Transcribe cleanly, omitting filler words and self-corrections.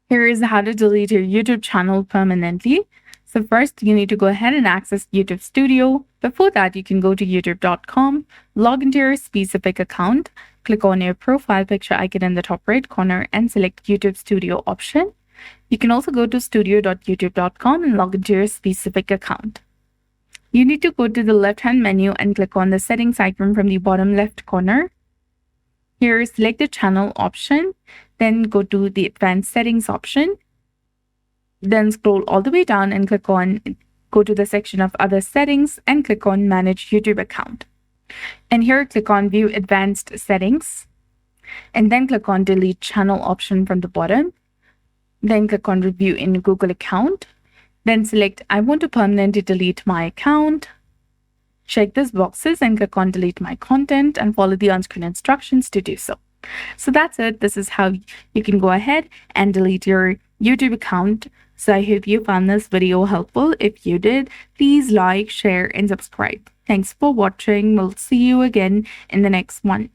Here is how to delete your YouTube channel permanently. So first, you need to go ahead and access YouTube Studio. Before that, you can go to youtube.com, log into your specific account, click on your profile picture icon in the top right corner and select YouTube Studio option. You can also go to studio.youtube.com and log into your specific account. You need to go to the left-hand menu and click on the settings icon from the bottom left corner. Here, select the channel option, then go to the advanced settings option. Then scroll all the way down and go to the section of other settings and click on manage YouTube account. And here, click on view advanced settings and then click on delete channel option from the bottom. Then click on review in Google account. Then select I want to permanently delete my account. Check these boxes and click on delete my content and follow the on-screen instructions to do so. So that's it. This is how you can go ahead and delete your YouTube account. So I hope you found this video helpful. If you did, please like, share, and subscribe. Thanks for watching. We'll see you again in the next one.